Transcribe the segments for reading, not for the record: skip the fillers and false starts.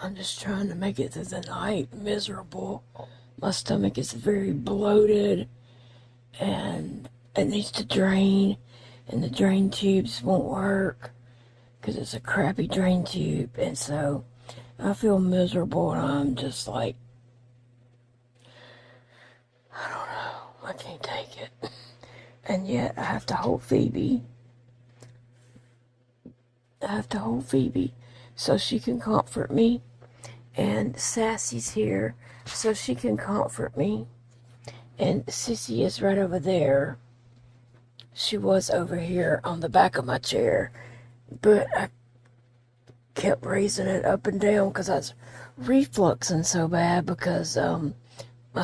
I'm just trying to make it through the night. Miserable. My stomach is very bloated and it needs to drain, and the drain tubes won't work because it's a crappy drain tube, and so I feel miserable, and I'm just like, I don't know, I can't take it. And yet I have to hold Phoebe. I have to hold Phoebe so she can comfort me, and Sassy's here so she can comfort me, and Sissy is right over there. She was over here on the back of my chair, but I kept raising it up and down because I was refluxing so bad because I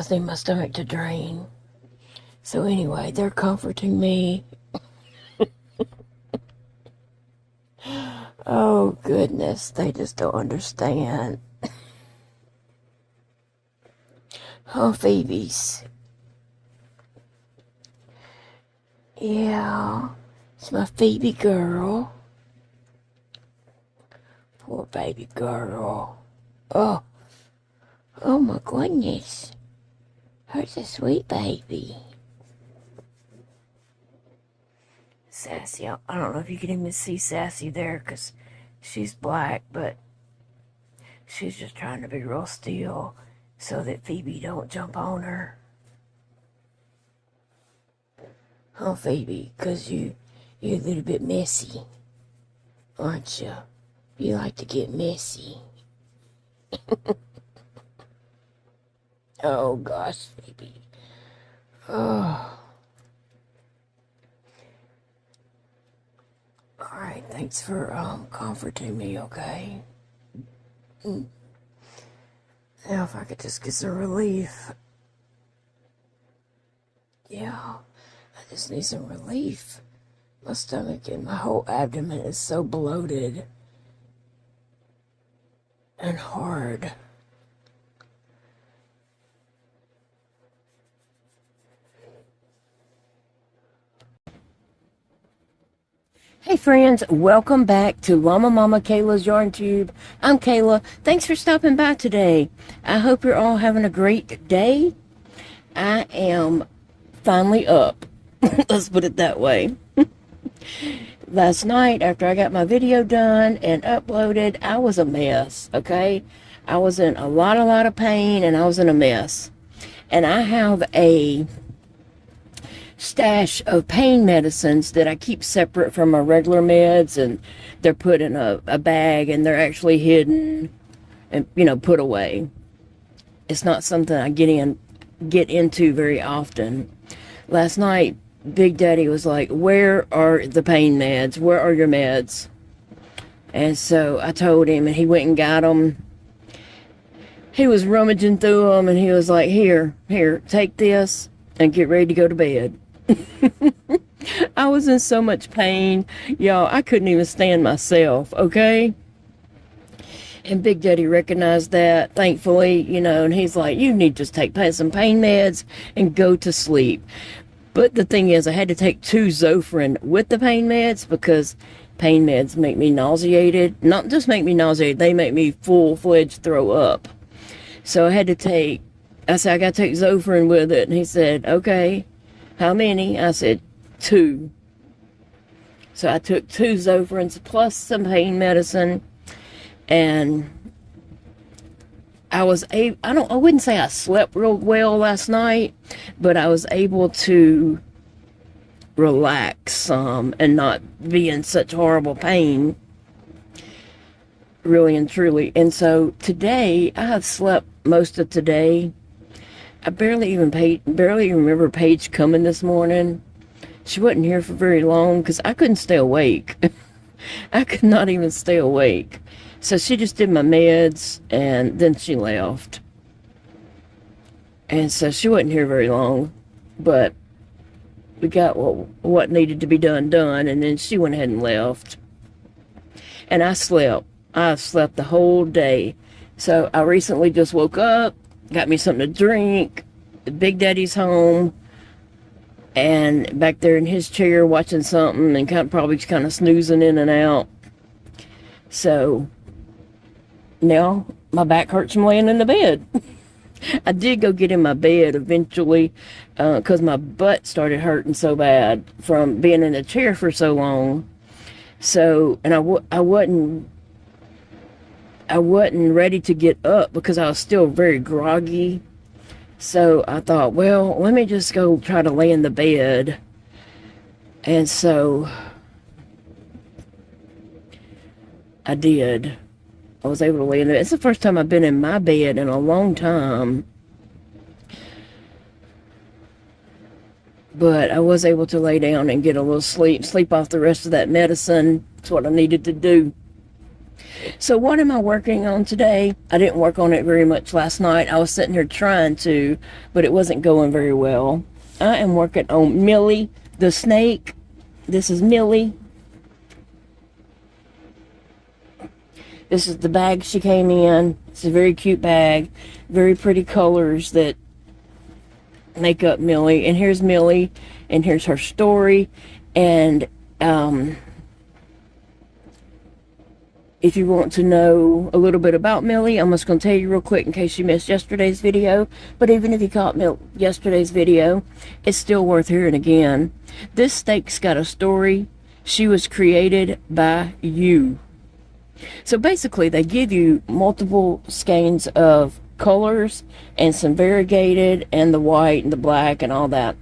think my stomach to drain. So anyway, they're comforting me. Oh goodness, they just don't understand. Oh, Phoebe's. Yeah, it's my Phoebe girl. Poor baby girl. Oh my goodness. Her's a sweet baby. Sassy, I don't know if you can even see Sassy there because she's black, but she's just trying to be real still so that Phoebe don't jump on her. Oh, Phoebe, because you're a little bit messy, aren't you? You like to get messy. Oh, gosh, Phoebe. Oh. All right, thanks for comforting me, okay? Now, if I could just get some relief. Yeah. I just need some relief. My stomach and my whole abdomen is so bloated and hard. Hey friends, welcome back to Llama Mama Kayla's Yarn Tube. I'm Kayla. Thanks for stopping by today. I hope you're all having a great day. I am finally up. Let's put it that way. Last night, after I got my video done and uploaded, I was a mess, okay? I was in a lot of pain, and I was in a mess. And I have a stash of pain medicines that I keep separate from my regular meds, and they're put in a bag, and they're actually hidden and, put away. It's not something I get into very often. Last night, Big Daddy was like, where are the pain meds? Where are your meds? And so I told him, and he went and got them. He was rummaging through them, and he was like, here, take this and get ready to go to bed. I was in so much pain, y'all, I couldn't even stand myself, okay? And Big Daddy recognized that, thankfully, and he's like, you need to just take some pain meds and go to sleep. But the thing is, I had to take 2 Zofran with the pain meds because pain meds make me nauseated. Not just make me nauseated, they make me full-fledged throw up. So I had to take, I said, I got to take Zofran with it. And he said, okay, how many? I said, 2. So I took 2 Zofrans plus some pain medicine. And I wouldn't say I slept real well last night, but I was able to relax some and not be in such horrible pain, really and truly. And so today, I have slept most of today. I barely even remember Paige coming this morning. She wasn't here for very long because I couldn't stay awake. I could not even stay awake. So she just did my meds, and then she left. And so she wasn't here very long, but we got what needed to be done, and then she went ahead and left. And I slept. I slept the whole day. So I recently just woke up, got me something to drink. Big Daddy's home, and back there in his chair watching something and probably snoozing in and out. So now my back hurts from laying in the bed. I did go get in my bed eventually because my butt started hurting so bad from being in a chair for so long. So, and I wasn't ready to get up because I was still very groggy. So I thought, well, let me just go try to lay in the bed. And so I did. I was able to lay in there. It's the first time I've been in my bed in a long time. But I was able to lay down and get a little sleep off the rest of that medicine. That's what I needed to do. So what am I working on today? I didn't work on it very much last night. I was sitting here trying to, but it wasn't going very well. I am working on Millie, the snake. This is Millie. This is the bag she came in. It's a very cute bag. Very pretty colors that make up Millie. And here's Millie. And here's her story. And if you want to know a little bit about Millie, I'm just going to tell you real quick in case you missed yesterday's video. But even if you caught yesterday's video, it's still worth hearing again. This snake's got a story. She was created by you. So basically, they give you multiple skeins of colors and some variegated and the white and the black and all that.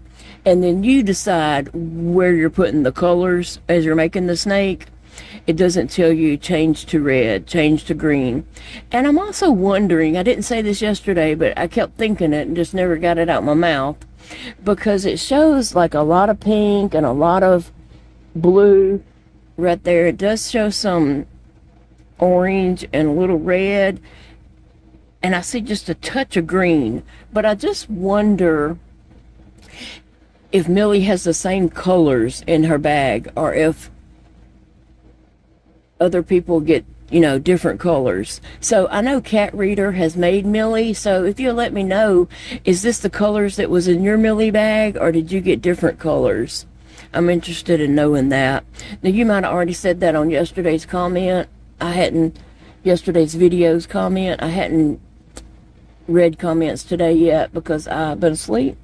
And then you decide where you're putting the colors as you're making the snake. It doesn't tell you change to red, change to green. And I'm also wondering, I didn't say this yesterday, but I kept thinking it and just never got it out my mouth. Because it shows like a lot of pink and a lot of blue right there. It does show some orange and a little red, and I see just a touch of green, but I just wonder if Millie has the same colors in her bag or if other people get, you know, different colors. So I know Cat Reader has made Millie, so if you'll let me know, is this the colors that was in your Millie bag or did you get different colors? I'm interested in knowing that. Now you might have already said that on yesterday's comment. Yesterday's videos comment. I hadn't read comments today yet because I've been asleep.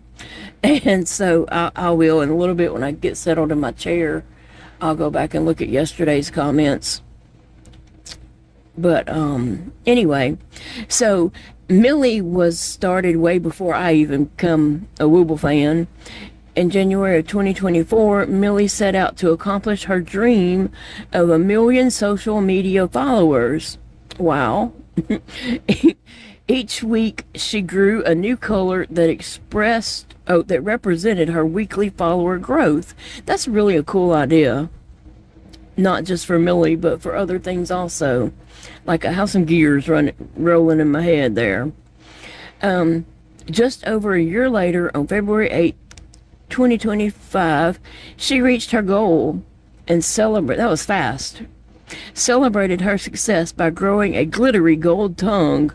And so I will in a little bit when I get settled in my chair. I'll go back and look at yesterday's comments. But anyway, so Millie was started way before I even become a Wooble fan. In January of 2024, Millie set out to accomplish her dream of 1 million social media followers. Wow. Each week, she grew a new color that represented her weekly follower growth. That's really a cool idea. Not just for Millie, but for other things also. Like I have some gears rolling in my head there. Just over a year later, on February 8th, 2025, she reached her goal and that was fast. Celebrated her success by growing a glittery gold tongue.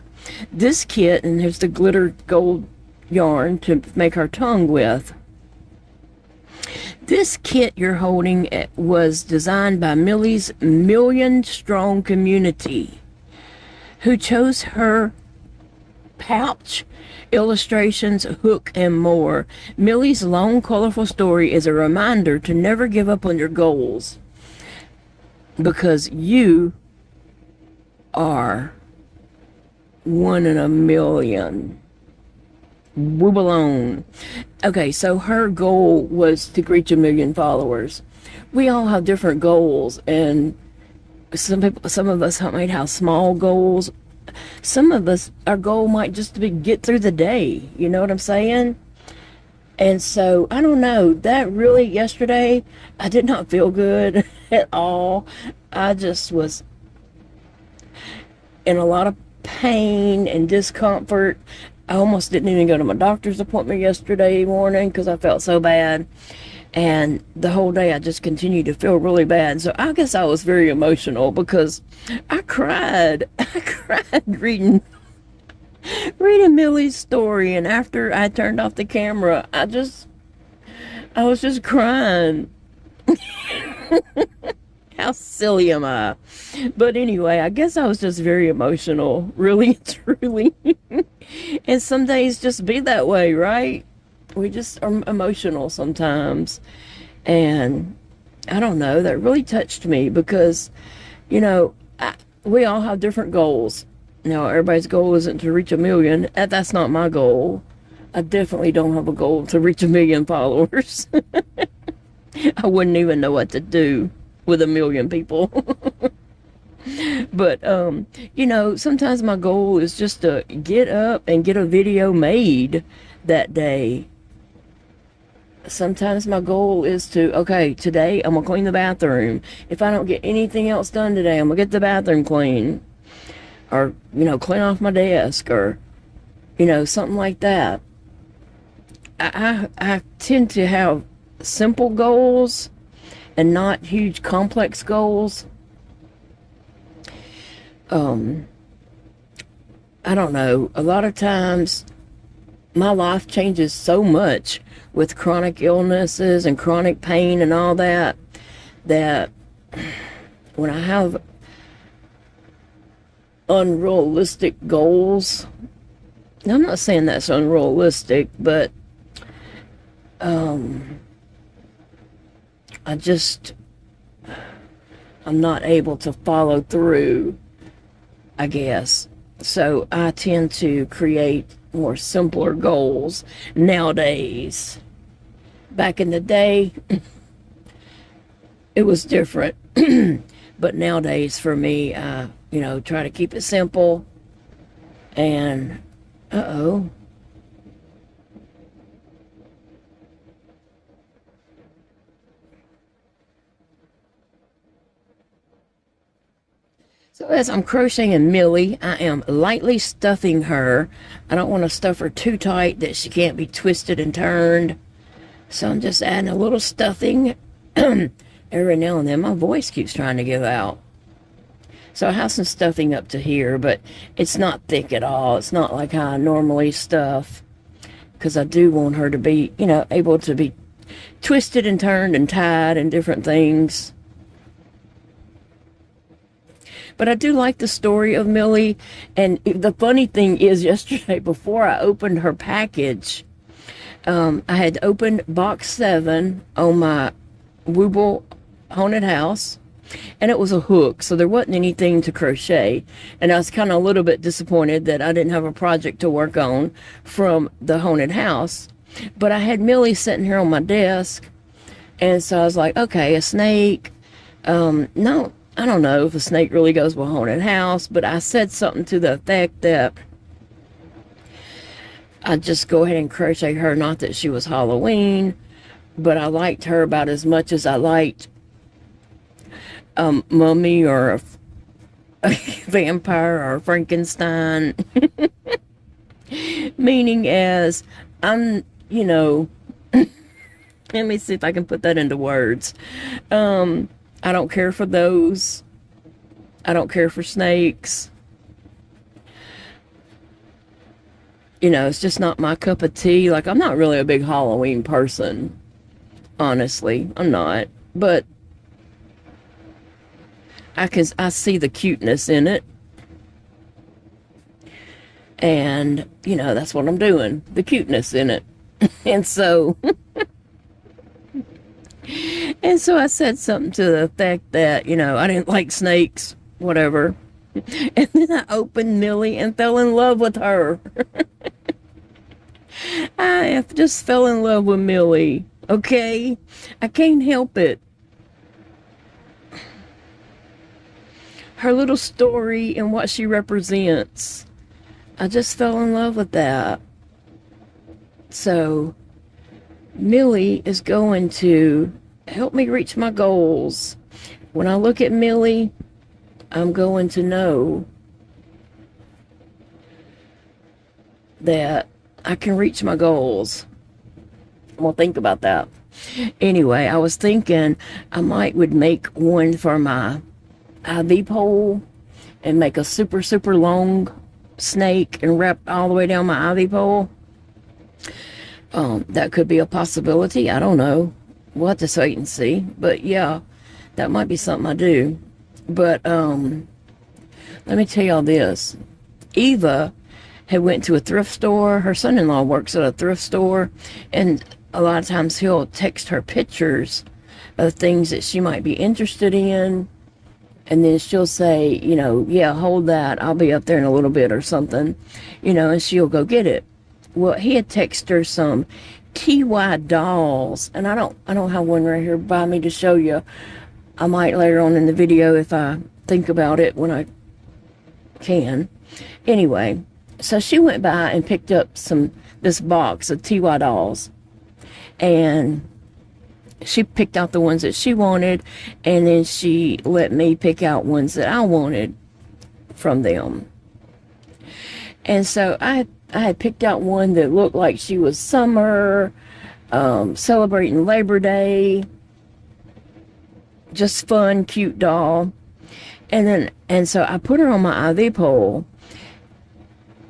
This kit, and here's the glitter gold yarn to make her tongue with. This kit you're holding was designed by Millie's million-strong community, who chose her pouch, illustrations, hook, and more. Millie's long, colorful story is a reminder to never give up on your goals, because you are 1 in a million. Wooble. Okay, so her goal was to reach 1 million followers. We all have different goals, and some of us might have small goals. Some of us, our goal might just be get through the day. You know what I'm saying? And so, I don't know. That really, yesterday, I did not feel good at all. I just was in a lot of pain and discomfort. I almost didn't even go to my doctor's appointment yesterday morning because I felt so bad. And the whole day I just continued to feel really bad. So I guess I was very emotional because I cried. I cried reading Millie's story. And after I turned off the camera, I was just crying. How silly am I? But anyway, I guess I was just very emotional, really, truly. And some days just be that way, right? We just are emotional sometimes. And I don't know, that really touched me because, you know, we all have different goals. Now, everybody's goal isn't to reach 1 million. That's not my goal. I definitely don't have a goal to reach 1 million followers. I wouldn't even know what to do with 1 million people. But, you know, sometimes my goal is just to get up and get a video made that day. Sometimes my goal is to, okay, today I'm going to clean the bathroom. If I don't get anything else done today, I'm going to get the bathroom clean. Or, you know, clean off my desk or, you know, something like that. I tend to have simple goals and not huge complex goals. I don't know. A lot of times my life changes so much with chronic illnesses and chronic pain and all that, that when I have unrealistic goals, I'm not saying that's unrealistic, but I'm not able to follow through, I guess. So I tend to create more simpler goals nowadays. Back in the day, it was different. But nowadays for me, you know, try to keep it simple. And, uh-oh. So as I'm crocheting Millie, I am lightly stuffing her. I don't want to stuff her too tight that she can't be twisted and turned. So I'm just adding a little stuffing. Every now and then my voice keeps trying to give out. So I have some stuffing up to here, but it's not thick at all. It's not like how I normally stuff, because I do want her to be, you know, able to be twisted and turned and tied and different things. But I do like the story of Millie. And the funny thing is, yesterday, before I opened her package, I had opened box 7 on my Wooble haunted house. And it was a hook, so there wasn't anything to crochet. And I was kind of a little bit disappointed that I didn't have a project to work on from the haunted house. But I had Millie sitting here on my desk. And so I was like, okay, a snake. No, I don't know if a snake really goes with a haunted house, but I said something to the effect that I'd just go ahead and crochet her. Not that she was Halloween, but I liked her about as much as I liked mummy or a vampire or Frankenstein. Meaning as I'm, you know, let me see if I can put that into words. I don't care for those. I don't care for snakes. You know, it's just not my cup of tea. Like, I'm not really a big Halloween person. Honestly, I'm not. But I see the cuteness in it. And, you know, that's what I'm doing. The cuteness in it. And so I said something to the effect that, you know, I didn't like snakes, whatever. And then I opened Millie and fell in love with her. I just fell in love with Millie, okay? I can't help it. Her little story and what she represents. I just fell in love with that. So, Millie is going to help me reach my goals. When I look at Millie, I'm going to know that I can reach my goals. I'm going to think about that. Anyway, I was thinking I would make one for my IV pole and make a super, super long snake and wrap all the way down my IV pole. That could be a possibility. I don't know. We'll have to wait and see. But yeah, That might be something I do. But let me tell y'all this. Eva had went to a thrift store. Her son-in-law works at a thrift store, and a lot of times he'll text her pictures of things that she might be interested in, and then she'll say, you know, yeah, hold that, I'll be up there in a little bit or something, you know, and she'll go get it. Well, he had texted her some TY dolls, and I don't have one right here by me to show you. I might later on in the video if I think about it when I can. Anyway, so she went by and picked up this box of TY dolls, and she picked out the ones that she wanted, and then she let me pick out ones that I wanted from them. And so I had picked out one that looked like she was Summer, celebrating Labor Day, just fun, cute doll. And so I put her on my IV pole,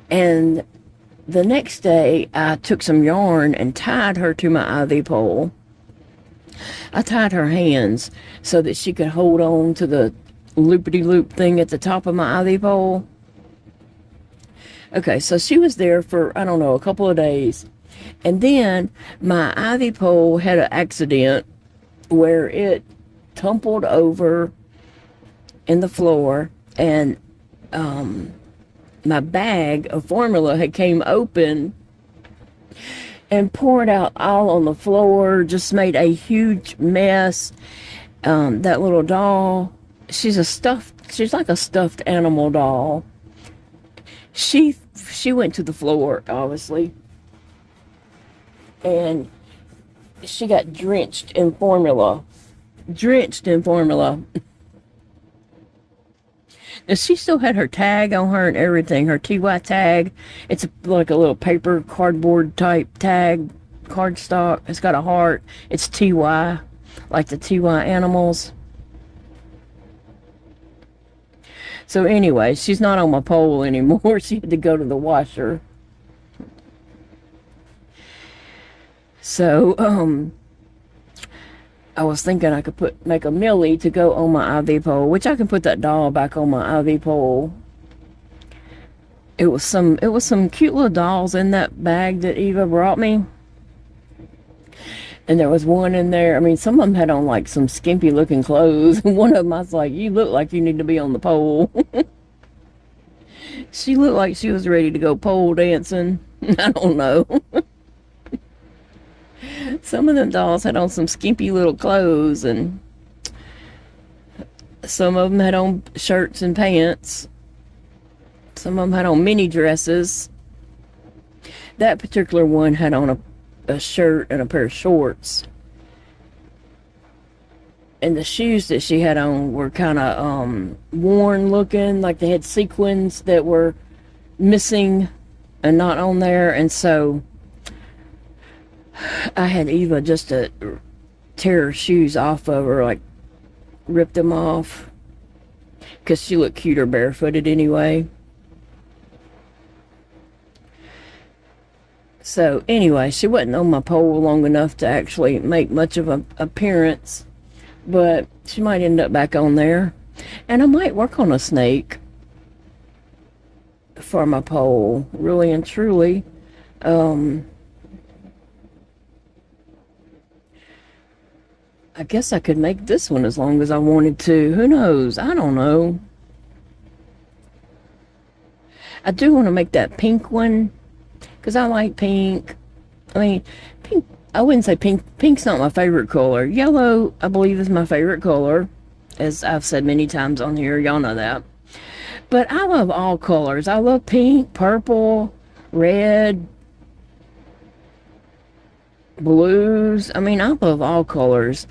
and the next day I took some yarn and tied her to my IV pole. I tied her hands so that she could hold on to the loopity-loop thing at the top of my IV pole. Okay, so she was there for, I don't know, a couple of days. And then my IV pole had an accident where it tumbled over in the floor, and my bag of formula had came open and poured out all on the floor, just made a huge mess. That little doll, she's like a stuffed animal doll. She went to the floor, obviously, and she got drenched in formula. And she still had her tag on her and everything, her TY tag. It's like a little paper cardboard type tag, cardstock. It's got a heart. It's TY, like the TY animals. So anyway, she's not on my pole anymore. She had to go to the washer. So, I was thinking I could make a Millie to go on my IV pole, which I can put that doll back on my IV pole. It was some cute little dolls in that bag that Eva brought me. And there was one in there. I mean, some of them had on like some skimpy looking clothes. And one of them I was like, you look like you need to be on the pole. She looked like she was ready to go pole dancing. I don't know. Some of them dolls had on some skimpy little clothes, and some of them had on shirts and pants. Some of them had on mini dresses. That particular one had on a shirt and a pair of shorts. And the shoes that she had on were kind of worn looking, like they had sequins that were missing and not on there. And so I had Eva just to tear her shoes off of her, like rip them off, because she looked cuter barefooted anyway. So anyway, she wasn't on my pole long enough to actually make much of an appearance, but she might end up back on there. And I might work on a snake for my pole, really and truly. I guess I could make this one as long as I wanted to. Who knows? I don't know. I do want to make that pink one, because I like pink. I mean, pink, I wouldn't say pink. Pink's not my favorite color. Yellow, I believe, is my favorite color, as I've said many times on here. Y'all know that. But I love all colors. I love pink, purple, red, blues. I mean, I love all colors.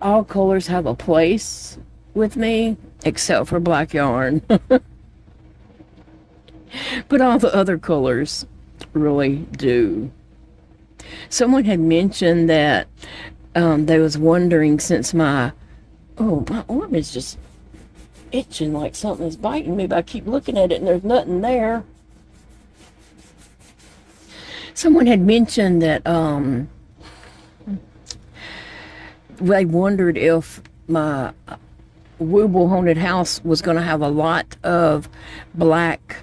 All colors have a place with me, except for black yarn. But all the other colors really do. Someone had mentioned that they was wondering, since my arm is just itching like something is biting me, but I keep looking at it and there's nothing there. Someone had mentioned that they wondered if my Wooble haunted house was going to have a lot of black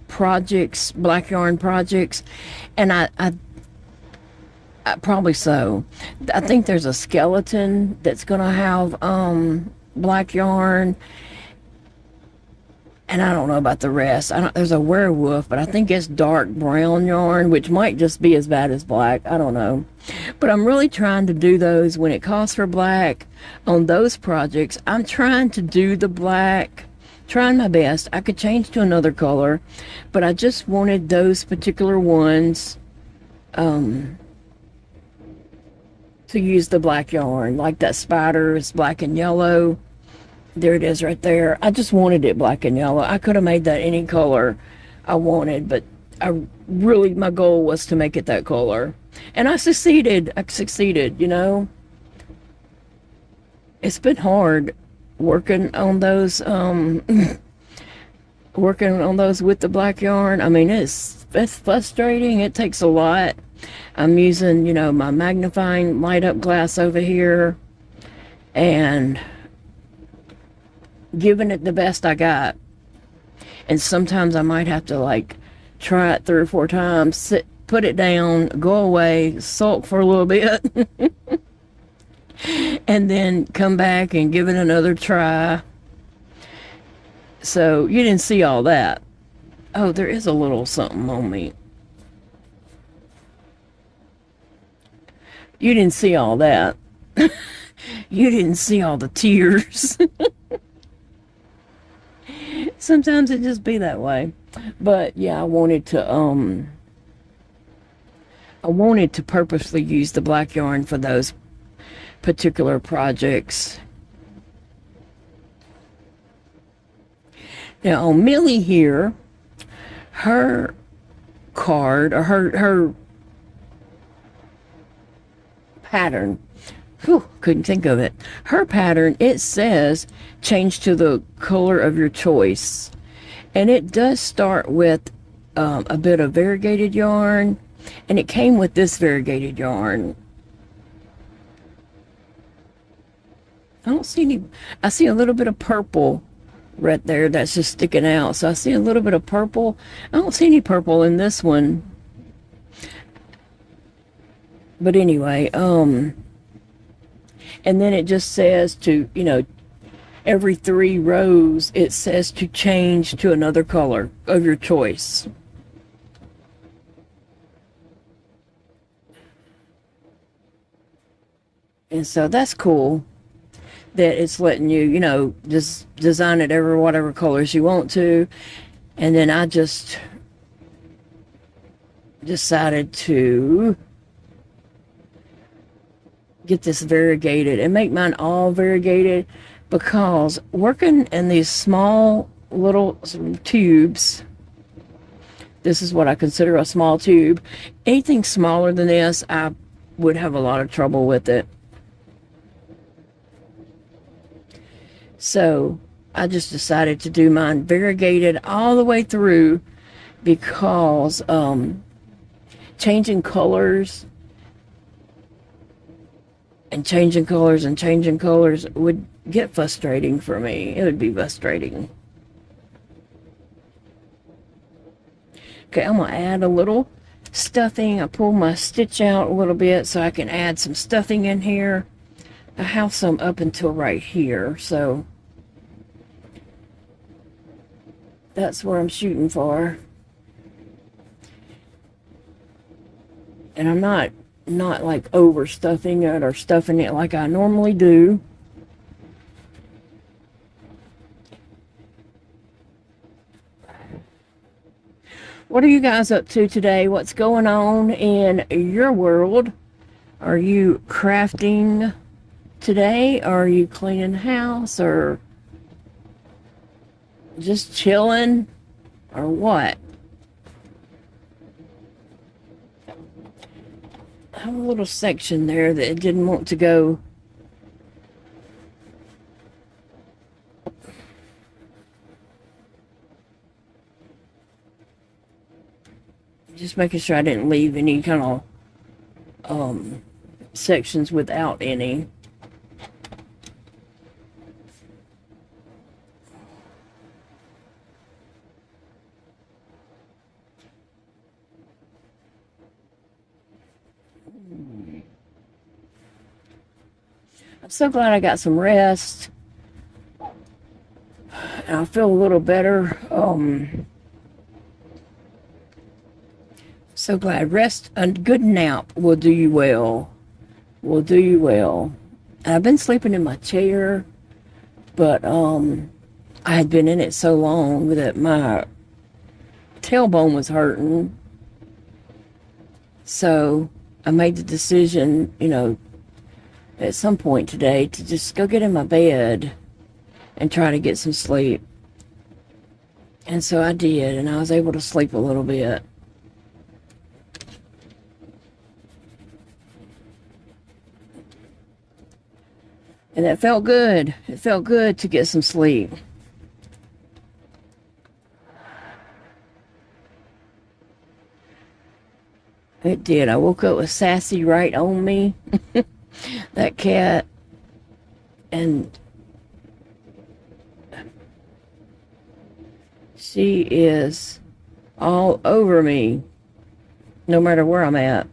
projects, black yarn projects, and I probably so. I think there's a skeleton that's going to have black yarn, and I don't know about the rest. There's a werewolf, but I think it's dark brown yarn, which might just be as bad as black. I don't know. But I'm really trying to do those when it calls for black on those projects. I'm trying to do the black, trying my best. I could change to another color, but I just wanted those particular ones to use the black yarn. Like that spider is black and yellow. There it is right there. I just wanted it black and yellow. I could have made that any color I wanted, but my goal was to make it that color. And I succeeded. You know. It's been hard working on those working on those with the black yarn. I mean, it's frustrating. It takes a lot. I'm using, you know, my magnifying light up glass over here and giving it the best I got. And sometimes I might have to like try it 3 or 4 times, put it down, go away, sulk for a little bit, and then come back and give it another try. So you didn't see all that. Oh, there is a little something on me. You didn't see all that. You didn't see all the tears. Sometimes it just be that way. But yeah, I wanted to purposely use the black yarn for those particular projects. Now on Millie here, her card or her pattern, couldn't think of it. Her pattern, it says change to the color of your choice, and it does start with a bit of variegated yarn, and it came with this variegated yarn. I don't see any. I see a little bit of purple right there that's just sticking out, so I see a little bit of purple. I don't see any purple in this one. But anyway, and then it just says to, you know, every 3 rows, it says to change to another color of your choice. And so that's cool that it's letting you, you know, just design it whatever colors you want to. And then I just decided to get this variegated and make mine all variegated, because working in these small little tubes, this is what I consider a small tube. Anything smaller than this, I would have a lot of trouble with it. So I just decided to do mine variegated all the way through, because changing colors and changing colors would get frustrating for me. It would be frustrating. Okay, I'm going to add a little stuffing. I pull my stitch out a little bit so I can add some stuffing in here. I have some up until right here, so that's where I'm shooting for. And I'm not like overstuffing it or stuffing it like I normally do. What are you guys up to today? What's going on in your world? Are you crafting today? Or are you cleaning the house? Or just chilling? Or what? I have a little section there that it didn't want to go. Just making sure I didn't leave any kind of sections without any. I'm so glad I got some rest. And I feel a little better. So glad. Rest, a good nap will do you well. Will do you well. I've been sleeping in my chair, but I had been in it so long that my tailbone was hurting. So I made the decision, you know, at some point today to just go get in my bed and try to get some sleep. And so I did, and I was able to sleep a little bit. And it felt good. It felt good to get some sleep. It did. I woke up with Sassy right on me. That cat. And she is all over me, no matter where I'm at.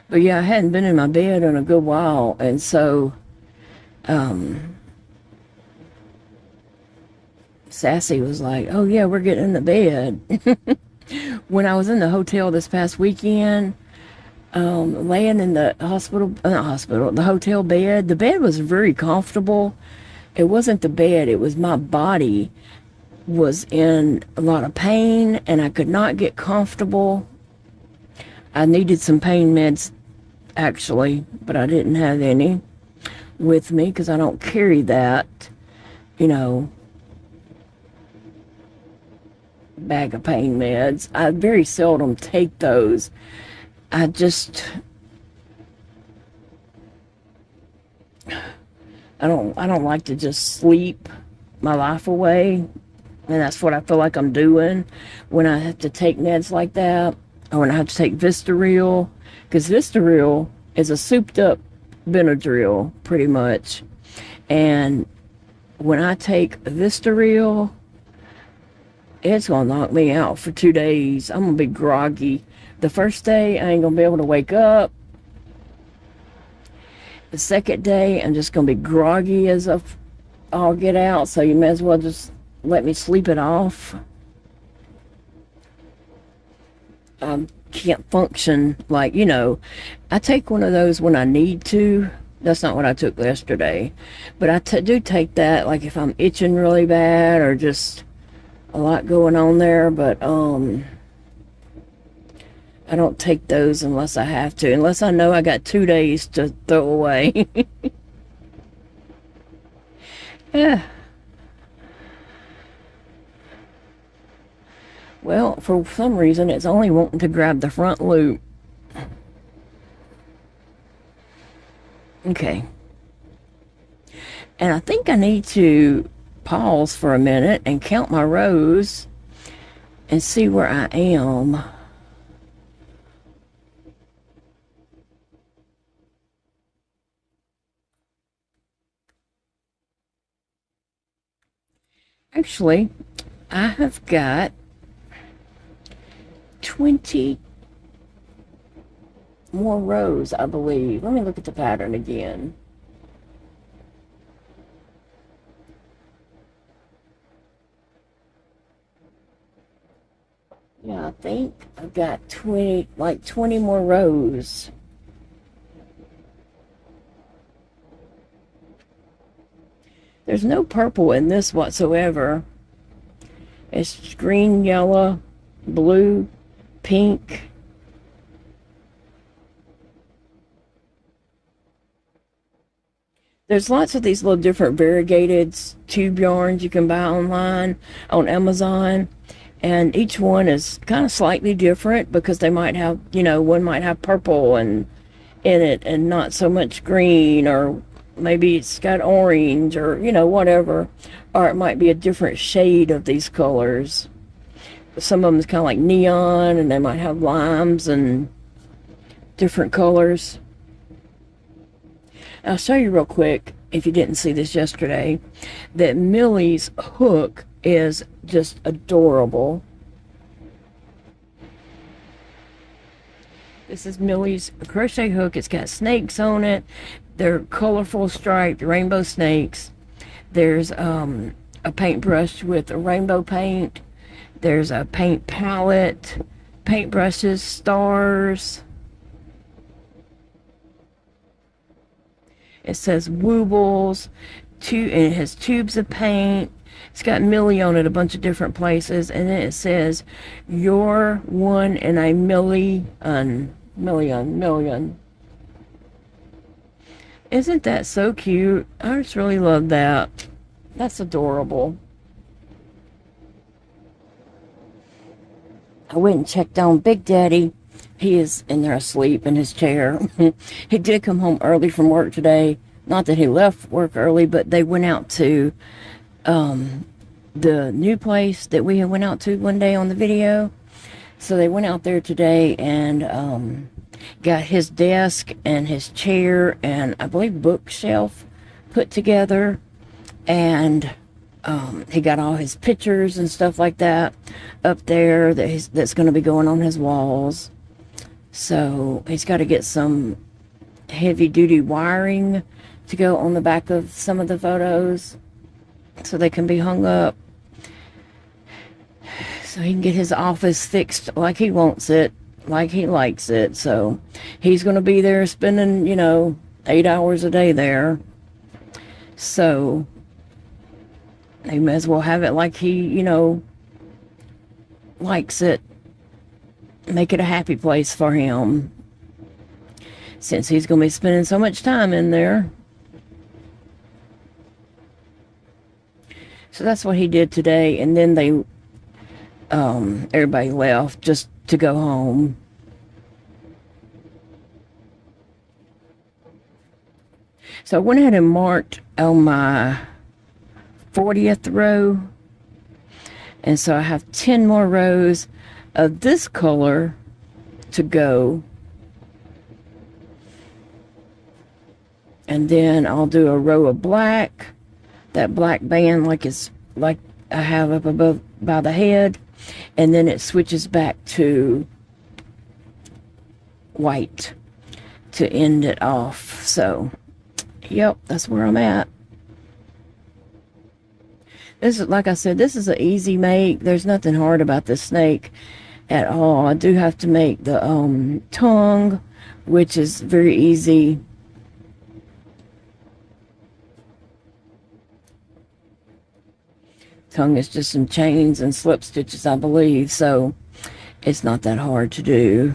But yeah, I hadn't been in my bed in a good while, and so Sassy was like, "Oh yeah, we're getting in the bed." When I was in the hotel this past weekend, laying in the the hotel bed, the bed was very comfortable. It wasn't the bed, it was my body was in a lot of pain, and I could not get comfortable. I needed some pain meds, actually, but I didn't have any with me because I don't carry that, you know, bag of pain meds. I very seldom take those. I don't like to just sleep my life away, and that's what I feel like I'm doing when I have to take meds like that, or when I have to take Vistaril, because Vistaril is a souped up Benadryl, pretty much. And when I take Vistaril, it's gonna knock me out for 2 days. I'm gonna be groggy. The first day, I ain't gonna be able to wake up. The second day, I'm just gonna be groggy as I'll get out, so you may as well just let me sleep it off. Can't function, like, you know, I take one of those when I need to. That's not what I took yesterday, but I do take that, like, if I'm itching really bad or just a lot going on there. But I don't take those unless I have to, unless I know I got 2 days to throw away. Yeah. Well, for some reason, it's only wanting to grab the front loop. Okay. And I think I need to pause for a minute and count my rows and see where I am. Actually, I have got 20 more rows, I believe. Let me look at the pattern again. Yeah, I think I've got 20 more rows. There's no purple in this whatsoever. It's green, yellow, blue, pink. There's lots of these little different variegated tube yarns you can buy online on Amazon, and each one is kind of slightly different because they might have, you know, one might have purple and in it and not so much green, or maybe it's got orange, or, you know, whatever, or it might be a different shade of these colors. Some of them is kind of like neon, and they might have limes and different colors. I'll show you real quick, if you didn't see this yesterday, that Millie's hook is just adorable. This is Millie's crochet hook. It's got snakes on it. They're colorful striped rainbow snakes. There's a paintbrush with a rainbow paint. There's a paint palette, paintbrushes, stars. It says Woobles, and it has tubes of paint. It's got Millie on it a bunch of different places, and then it says "You're one in a million." Isn't that so cute? I just really love that. That's adorable. I went and checked on Big Daddy. He is in there asleep in his chair. He did come home early from work today. Not that he left work early, but they went out to the new place that we went out to one day on the video. So they went out there today and got his desk and his chair and I believe bookshelf put together. And he got all his pictures and stuff like that up there that's going to be going on his walls. So he's got to get some heavy duty wiring to go on the back of some of the photos so they can be hung up. So he can get his office fixed like he wants it, like he likes it. So he's going to be there spending, 8 hours a day there. So he may as well have it like he, likes it. Make it a happy place for him. Since he's going to be spending so much time in there. So that's what he did today. And then everybody left just to go home. So I went ahead and marked on my 40th row, and so I have 10 more rows of this color to go, and then I'll do a row of black, that black band like I have up above by the head, and then it switches back to white to end it off. So yep, that's where I'm at. This is, like I said, this is an easy make. There's nothing hard about this snake at all. I do have to make the tongue, which is very easy. Tongue is just some chains and slip stitches, I believe, so it's not that hard to do.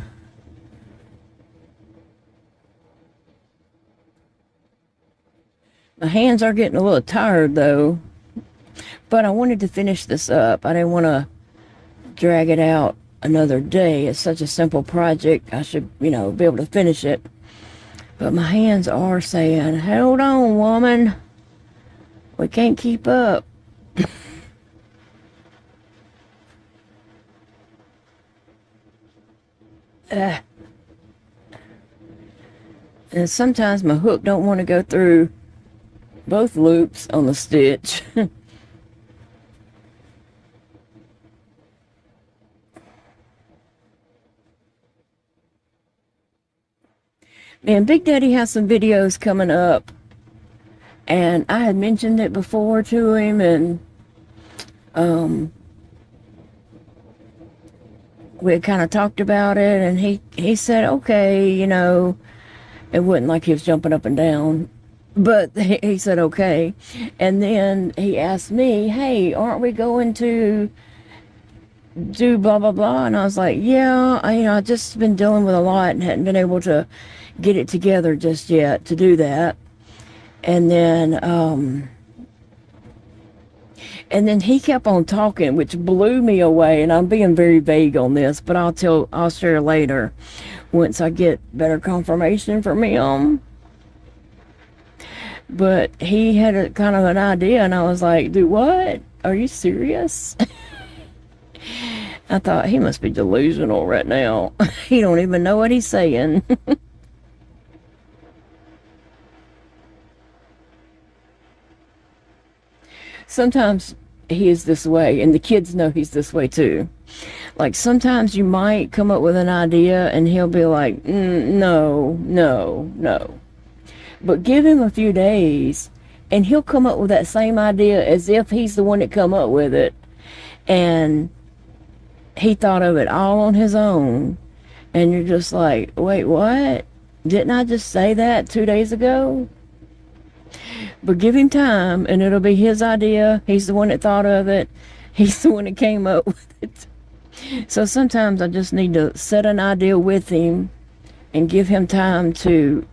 My hands are getting a little tired though. But I wanted to finish this up. I didn't want to drag it out another day. It's such a simple project. I should, be able to finish it. But my hands are saying, hold on, woman. We can't keep up. And sometimes my hook don't want to go through both loops on the stitch. Man, Big Daddy has some videos coming up, and I had mentioned it before to him, and we had kind of talked about it, and he said, okay, it wasn't like he was jumping up and down, but he said okay. And then he asked me, hey, aren't we going to do blah blah blah? And I was like, yeah, I just been dealing with a lot and hadn't been able to get it together just yet to do that. And then he kept on talking, which blew me away, and I'm being very vague on this, but I'll share later once I get better confirmation from him. But he had a kind of an idea, and I was like, do what? Are you serious? I thought, he must be delusional right now. He don't even know what he's saying. Sometimes he is this way, and the kids know he's this way too. Like sometimes you might come up with an idea and he'll be like, no, no, no. But give him a few days and he'll come up with that same idea as if he's the one that come up with it. And he thought of it all on his own. And you're just like, wait, what? Didn't I just say that 2 days ago? But give him time and it'll be his idea. He's the one that thought of it. He's the one that came up with it. So sometimes I just need to set an idea with him and give him time to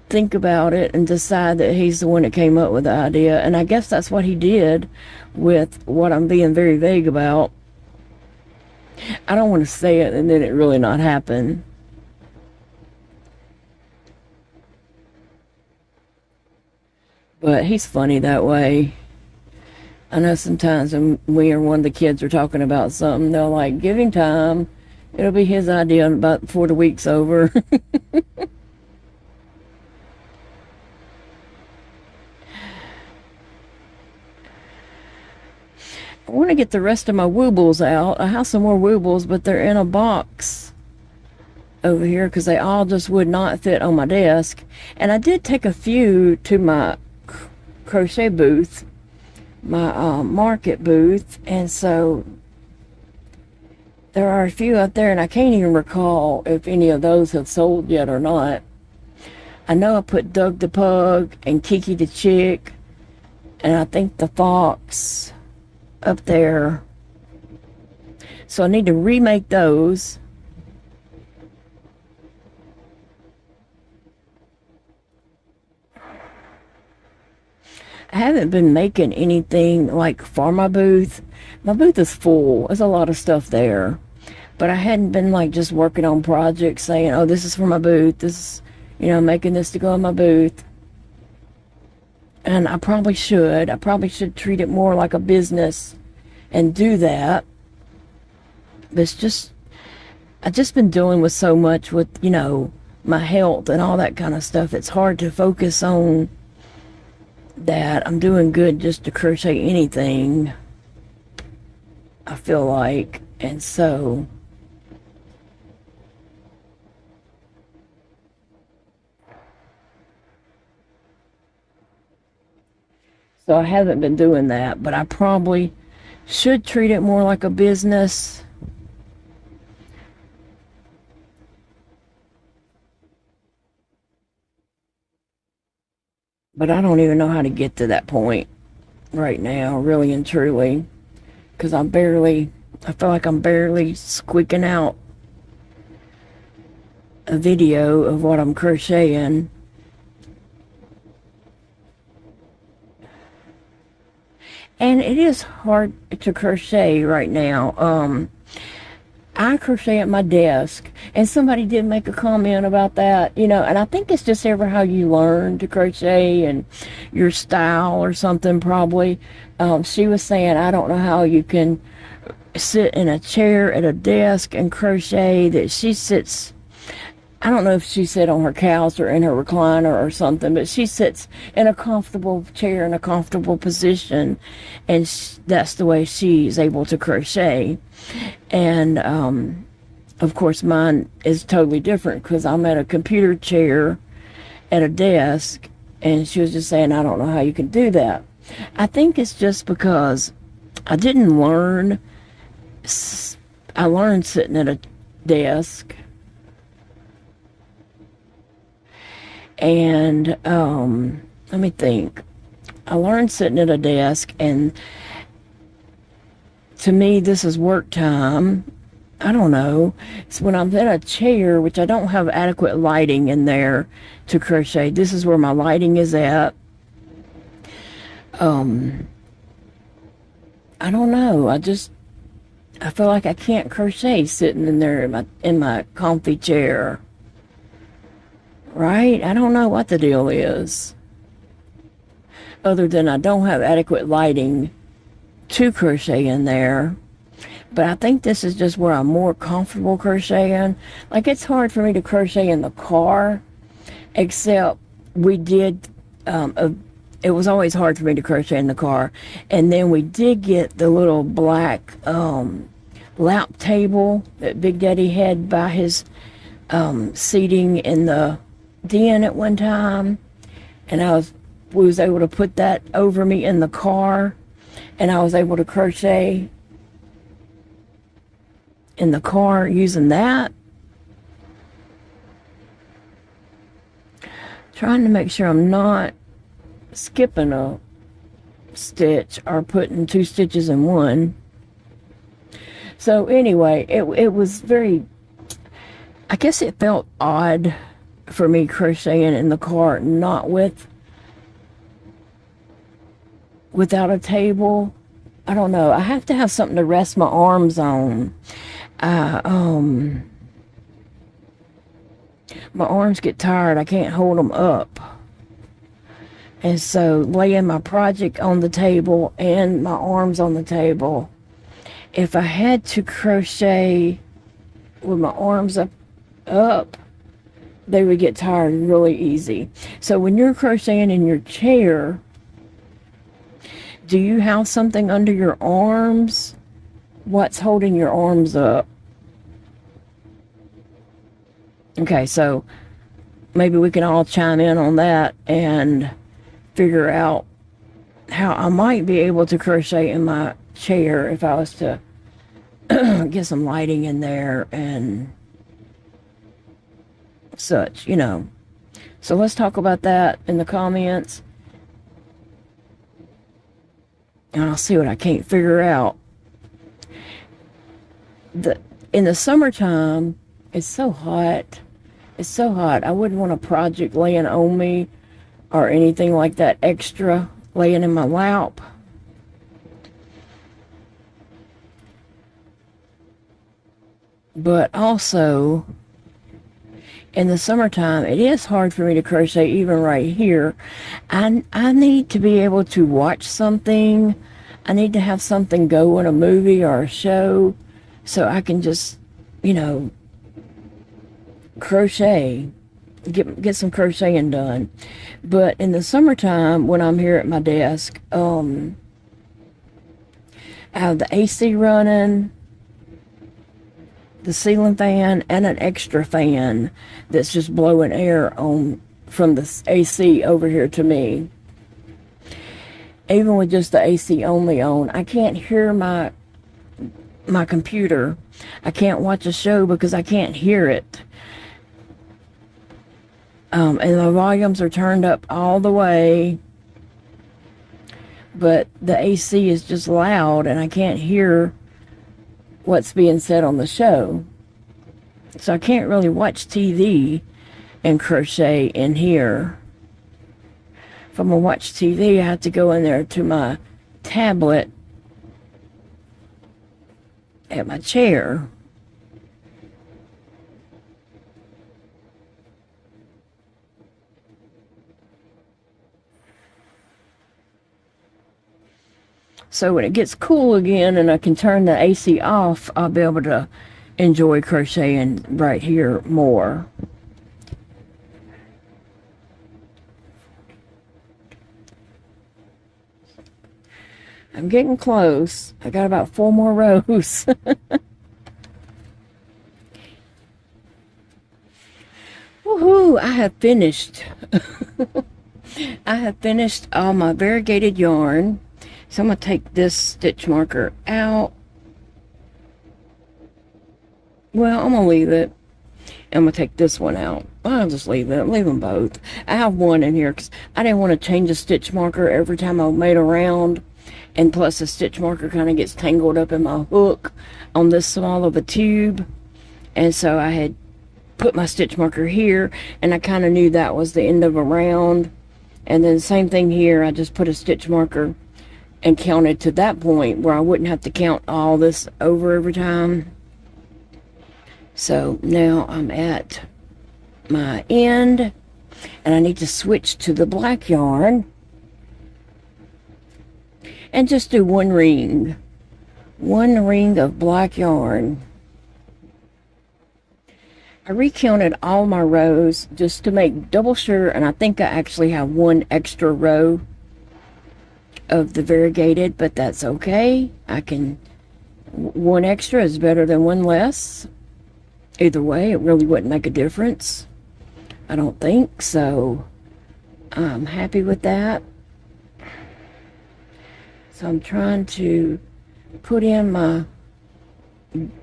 think about it and decide that he's the one that came up with the idea. And I guess that's what he did with what I'm being very vague about. I don't want to say it and then it really not happen. But he's funny that way. I know sometimes when we or one of the kids are talking about something, they'll like, give him time. It'll be his idea about before the week's over. I want to get the rest of my Woobles out. I have some more Woobles, but they're in a box over here because they all just would not fit on my desk. And I did take a few to my crochet booth, my market booth, and so there are a few out there, and I can't even recall if any of those have sold yet or not. I know I put Doug the Pug and Kiki the Chick, and I think the Fox up there. So I need to remake those. I haven't been making anything like for my booth. My booth is full. There's a lot of stuff there. But I hadn't been like just working on projects saying, oh, this is for my booth. This is, you know, making this to go in my booth. And I probably should. I probably should treat it more like a business and do that. But it's just, I've just been dealing with so much with, you know, my health and all that kind of stuff. It's hard to focus on that. I'm doing good just to crochet anything, I feel like. And so I haven't been doing that, but I probably should treat it more like a business. But I don't even know how to get to that point right now, really and truly, because I feel like I'm barely squeaking out a video of what I'm crocheting. And it is hard to crochet right now. I crochet at my desk, and somebody did make a comment about that, you know, and I think it's just ever how you learn to crochet and your style or something, probably. She was saying, I don't know how you can sit in a chair at a desk and crochet, that she sits, I don't know if she sat on her couch or in her recliner or something, but she sits in a comfortable chair in a comfortable position, and that's the way she's able to crochet. And of course mine is totally different because I'm at a computer chair at a desk, and she was just saying, I don't know how you can do that. I think it's just because I didn't learn. I learned sitting at a desk. And let me think. I learned sitting at a desk, and to me this is work time. I don't know. It's when I'm in a chair, which I don't have adequate lighting in there to crochet. This is where my lighting is at. I don't know. I feel like I can't crochet sitting in there in my comfy chair. Right? I don't know what the deal is. Other than I don't have adequate lighting to crochet in there. But I think this is just where I'm more comfortable crocheting. Like, it's hard for me to crochet in the car, except we did, it was always hard for me to crochet in the car. And then we did get the little black lap table that Big Daddy had by his seating in the den at one time, and we was able to put that over me in the car, and I was able to crochet in the car using that. Trying to make sure I'm not skipping a stitch or putting 2 stitches in one. So anyway, it was very, I guess it felt odd for me crocheting in the car, not without a table. I don't know. I have to have something to rest my arms on. My arms get tired. I can't hold them up. And so laying my project on the table and my arms on the table, if I had to crochet with my arms up, they would get tired really easy. So when you're crocheting in your chair, do you have something under your arms? What's holding your arms up? Okay, so maybe we can all chime in on that and figure out how I might be able to crochet in my chair if I was to get some lighting in there and such, you know. So let's talk about that in the comments. And I'll see what I can't figure out. In the summertime, it's so hot. It's so hot. I wouldn't want a project laying on me or anything like that extra laying in my lap. But also, in the summertime, it is hard for me to crochet even right here. I need to be able to watch something. I need to have something go in a movie or a show so I can just, you know, crochet, get some crocheting done. But in the summertime, when I'm here at my desk, I have the AC running, the ceiling fan, and an extra fan that's just blowing air on from the AC over here to me. Even with just the AC only on, I can't hear my computer. I can't watch a show because I can't hear it. And the volumes are turned up all the way, but the AC is just loud and I can't hear what's being said on the show. So I can't really watch TV and crochet in here. If I'm going to watch TV, I have to go in there to my tablet at my chair. So when it gets cool again and I can turn the AC off, I'll be able to enjoy crocheting right here more. I'm getting close. I got about 4 more rows. Woohoo! I have finished. I have finished all my variegated yarn. So I'm going to take this stitch marker out. Well, I'm going to leave it. I'm going to take this one out. I'll just leave it. Leave them both. I have one in here because I didn't want to change a stitch marker every time I made a round. And plus the stitch marker kind of gets tangled up in my hook on this small of a tube. And so I had put my stitch marker here, and I kind of knew that was the end of a round. And then same thing here. I just put a stitch marker and counted to that point where I wouldn't have to count all this over every time. So now I'm at my end, and I need to switch to the black yarn and just do one ring of black yarn. I recounted all my rows just to make double sure, and I think I actually have one extra row of the variegated, but that's okay. I can One extra is better than one less. Either way, it really wouldn't make a difference. I don't think so. I'm happy with that. So I'm trying to put in my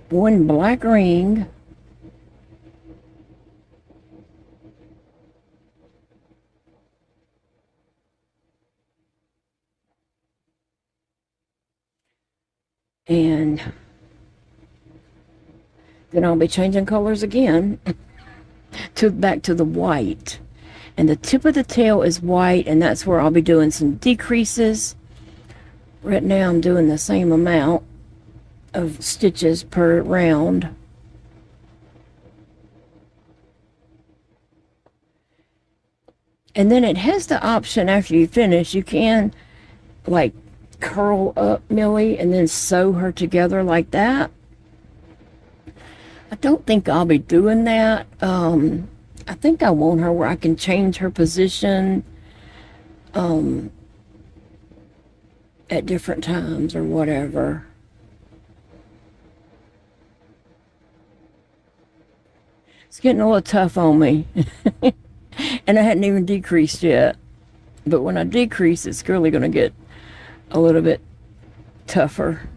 one black ring. And then I'll be changing colors again back to the white. And the tip of the tail is white, and that's where I'll be doing some decreases. Right now I'm doing the same amount of stitches per round. And then it has the option after you finish, you can like curl up Millie and then sew her together like that. I don't think I'll be doing that. I think I want her where I can change her position at different times or whatever. It's getting a little tough on me. And I hadn't even decreased yet. But when I decrease, it's really going to get a little bit tougher.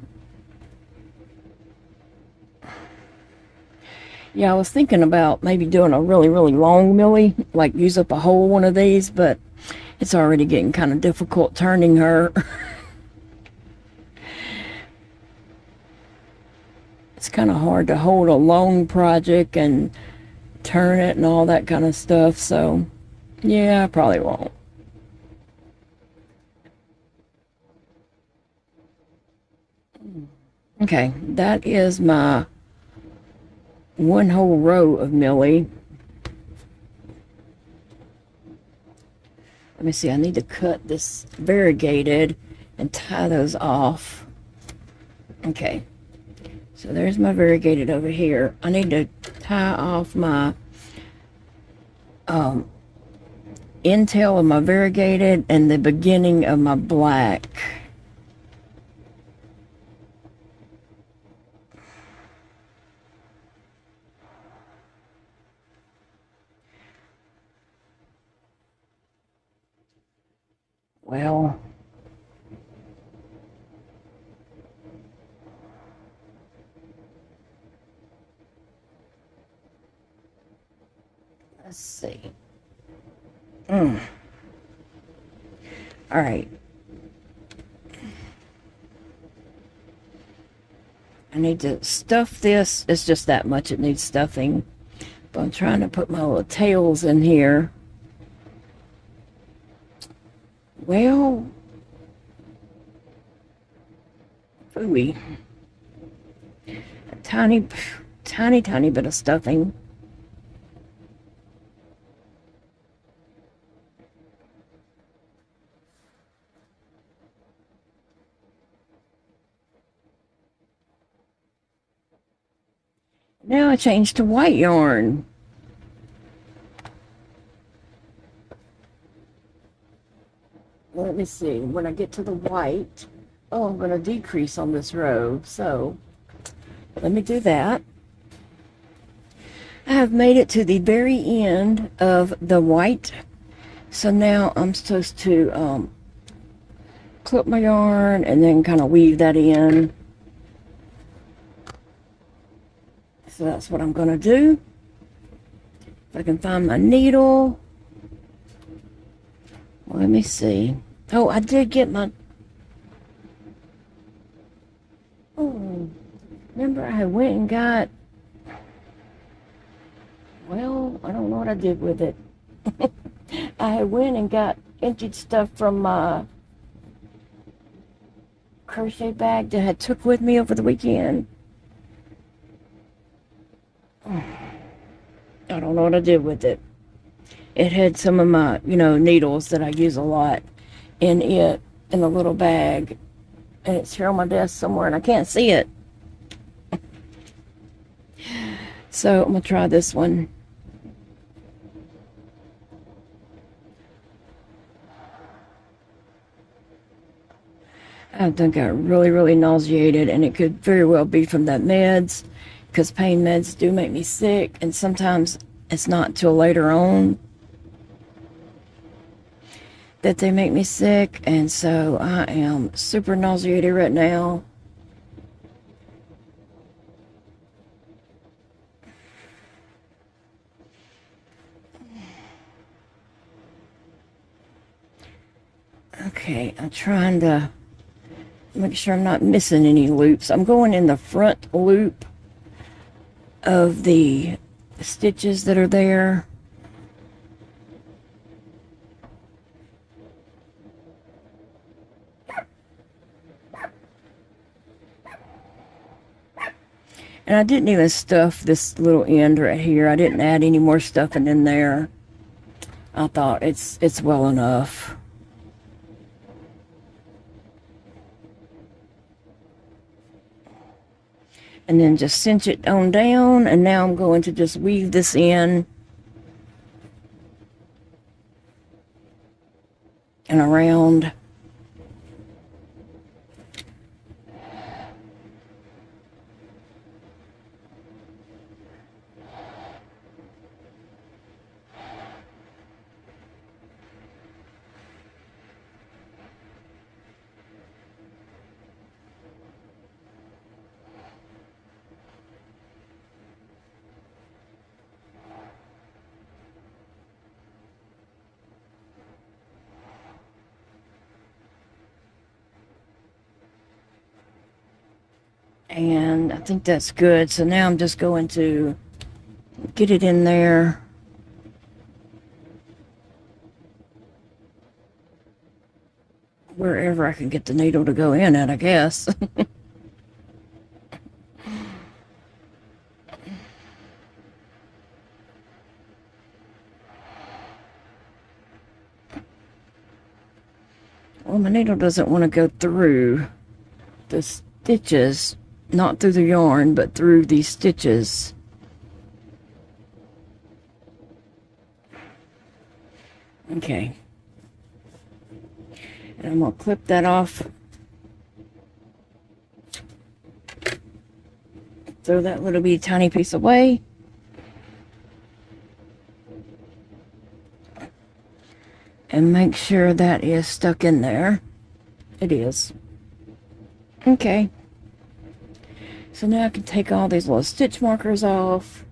Yeah, I was thinking about maybe doing a really, really long Millie, like use up a whole one of these, but it's already getting kind of difficult turning her. It's kind of hard to hold a long project and turn it and all that kind of stuff, so yeah, I probably won't. Okay, that is my one whole row of Millie. Let me see, I need to cut this variegated and tie those off. Okay, so there's my variegated over here. I need to tie off my end tail of my variegated and the beginning of my black. Well, let's see. All right. I need to stuff this. It's just that much it needs stuffing. But I'm trying to put my little tails in here. Well, ooey. A tiny bit of stuffing. Now I changed to white yarn. Let me see, when I get to the white, oh, I'm going to decrease on this row, so let me do that. I have made it to the very end of the white, so now I'm supposed to clip my yarn and then kind of weave that in. So that's what I'm going to do. If I can find my needle. Let me see. Oh, I did get my... Oh, remember I went and got... Well, I don't know what I did with it. I went and got emptied stuff from my crochet bag that I took with me over the weekend. I don't know what I did with it. It had some of my, needles that I use a lot in it, in a little bag. And it's here on my desk somewhere, and I can't see it. So, I'm going to try this one. I done got really, really nauseated, and it could very well be from that meds, because pain meds do make me sick, and sometimes it's not till later on that they make me sick, and so I am super nauseated right now. Okay, I'm trying to make sure I'm not missing any loops. I'm going in the front loop of the stitches that are there. And I didn't even stuff this little end right here. I didn't add any more stuffing in there. I thought it's well enough. And then just cinch it on down, and now I'm going to just weave this in and around. And I think that's good. So now I'm just going to get it in there. Wherever I can get the needle to go in at, I guess. Well, my needle doesn't want to go through the stitches. Not through the yarn, but through these stitches. Okay. And I'm going to clip that off. Throw that little bitty tiny piece away. And make sure that is stuck in there. It is. Okay. So now I can take all these little stitch markers off.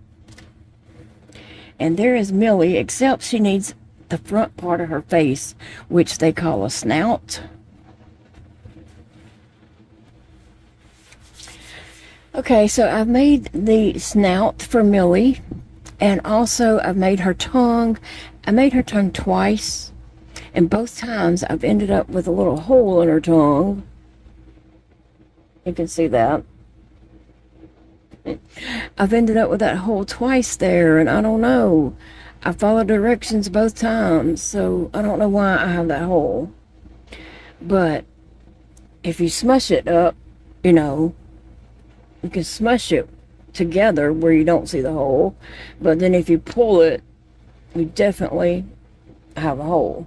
And there is Millie, except she needs the front part of her face, which they call a snout. Okay, so I've made the snout for Millie, and also I've made her tongue. I made her tongue twice, and both times I've ended up with a little hole in her tongue. You can see that. I've ended up with that hole twice there, and I don't know. I followed directions both times, so I don't know why I have that hole. But if you smush it up, you know, you can smush it together where you don't see the hole. But then if you pull it, you definitely have a hole.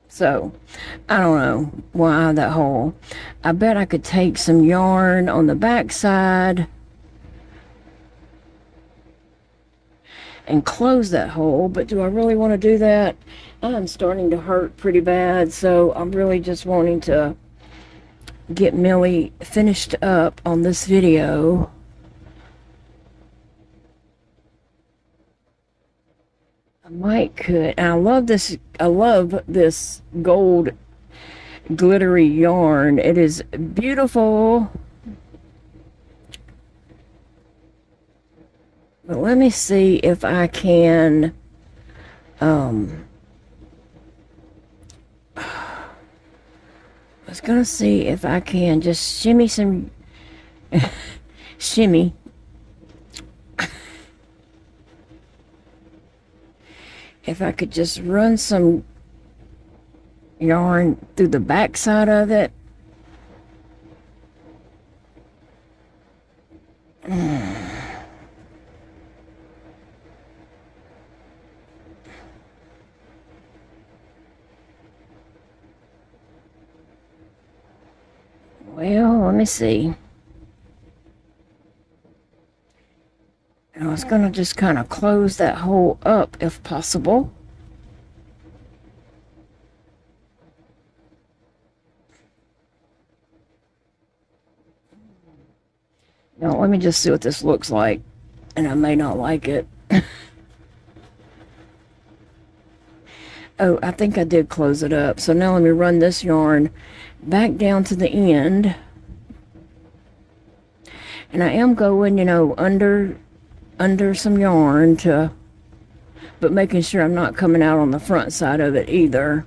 So, I don't know why I have that hole. I bet I could take some yarn on the back side and close that hole, but do I really want to do that? I'm starting to hurt pretty bad, so I'm really just wanting to get Millie finished up on this video. Might could. And I love this gold glittery yarn. It is beautiful. But let me see if I can I was gonna see if I can just shimmy some shimmy. If I could just run some yarn through the back side of it. let me see. I was going to just kind of close that hole up if possible. Now, let me just see what this looks like. And I may not like it. Oh, I think I did close it up. So now let me run this yarn back down to the end. And I am going, you know, under some yarn but making sure I'm not coming out on the front side of it either.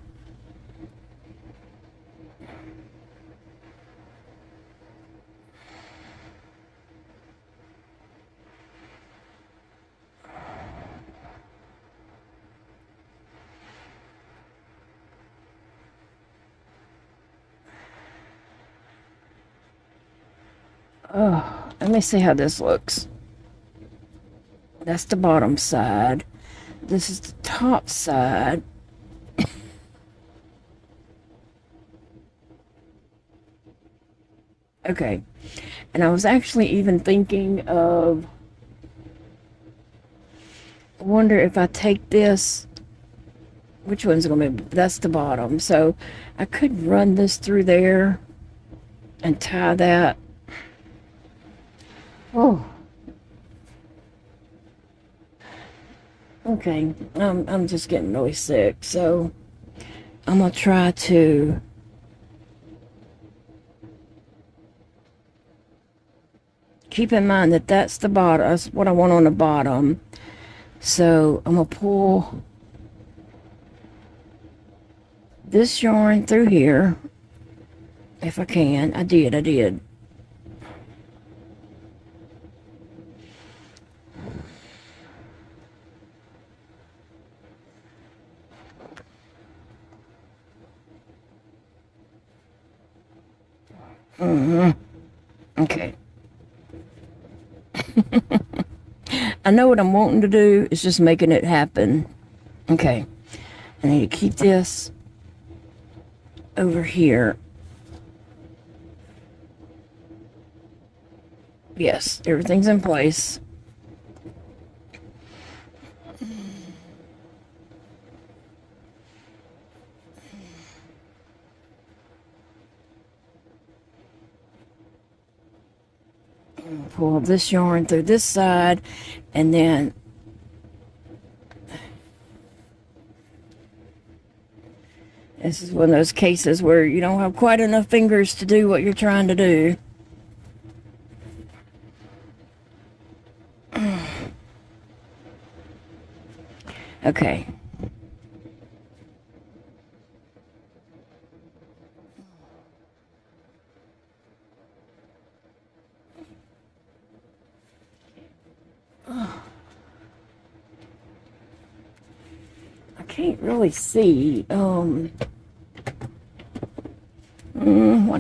Oh, let me see how this looks. That's the bottom side. This is the top side. Okay. And I was actually even thinking of, I wonder if I take this, which one's going to be, that's the bottom. So I could run this through there and tie that. Oh. Okay, I'm just getting really sick, so I'm gonna try to keep in mind that that's the bottom, that's what I want on the bottom. So I'm gonna pull this yarn through here, if I can. I did. Okay. I know what I'm wanting to do. It's just making it happen. Okay. I need to keep this over here. Yes, everything's in place. Pull this yarn through this side, and then this is one of those cases where you don't have quite enough fingers to do what you're trying to do. Okay. I can't really see. What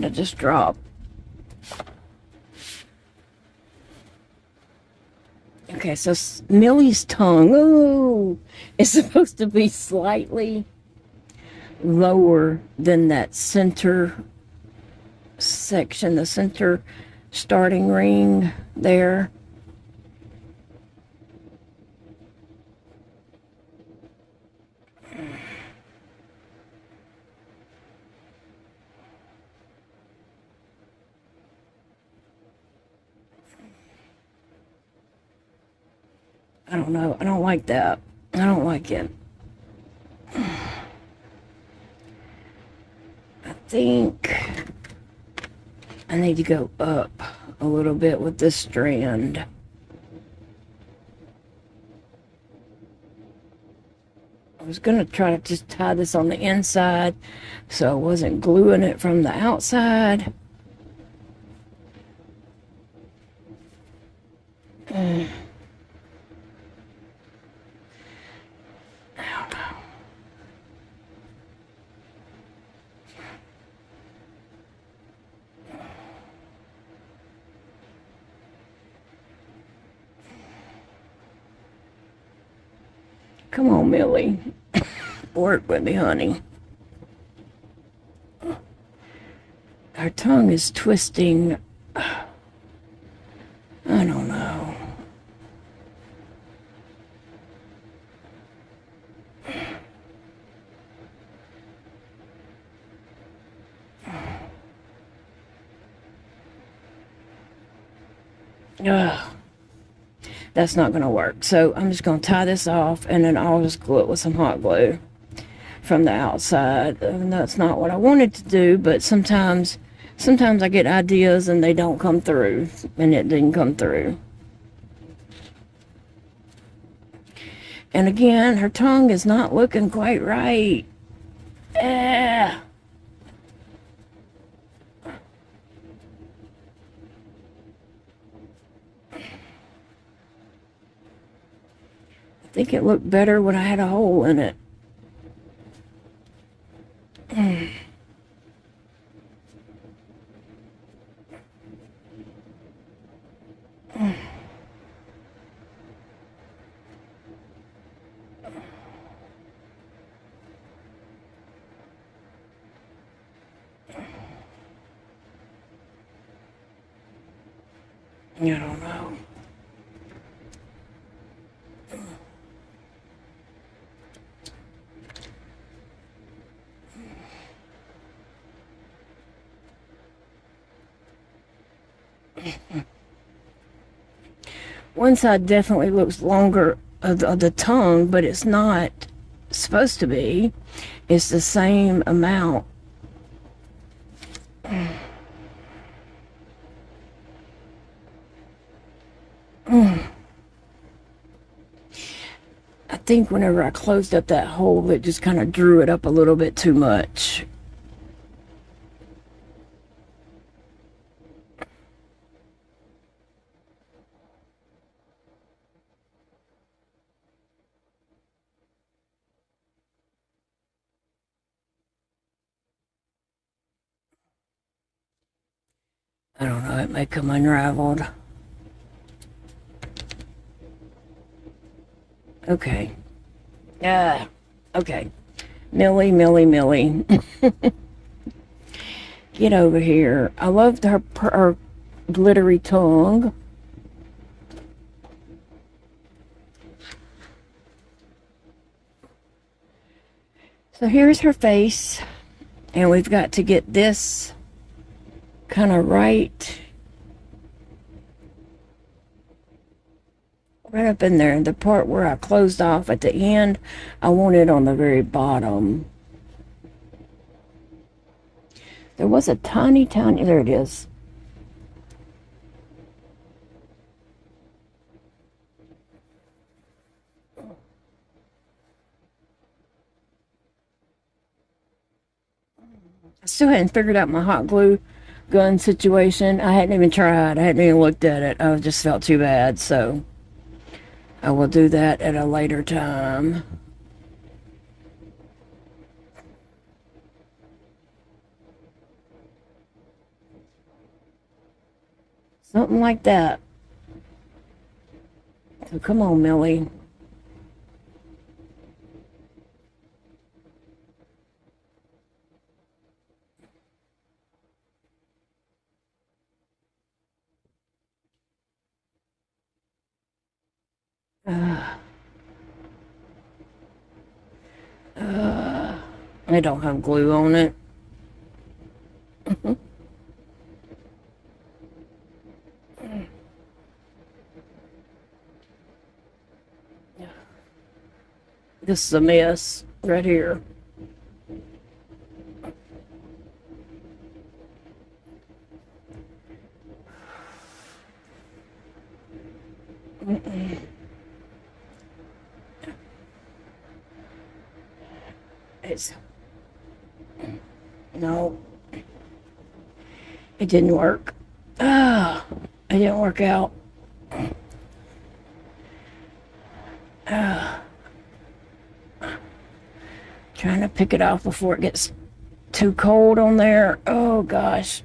did I just drop? Okay, so Millie's tongue, is supposed to be slightly lower than that center section, the center starting ring there. I don't know. I don't like that. I don't like it. I think I need to go up a little bit with this strand. I was going to try to just tie this on the inside so I wasn't gluing it from the outside. Come on, Millie. Work with me, honey. her tongue is twisting. I don't know. Ugh. That's not going to work. So I'm just going to tie this off, and then I'll just glue it with some hot glue from the outside. And that's not what I wanted to do, but sometimes I get ideas and they don't come through, and it didn't come through. And again, her tongue is not looking quite right. I think it looked better when I had a hole in it. I don't know. One side definitely looks longer of the tongue, but it's not supposed to be. It's the same amount. I think whenever I closed up that hole, it just kind of drew it up a little bit too much. I don't know, it may come unraveled. Okay. Yeah. Okay. Millie. Get over here. I loved her glittery tongue. So here's her face. And we've got to get this kind of right up in there. The part where I closed off at the end, I want it on the very bottom. There was a tiny, there it is. I still hadn't figured out my hot glue gun situation. I hadn't even tried. I hadn't even looked at it. I just felt too bad, so I will do that at a later time. Something like that. So come on, Millie. I don't have glue on it. This is a mess right here. No, it didn't work. It didn't work out. Trying to pick it off before it gets too cold on there. Oh gosh.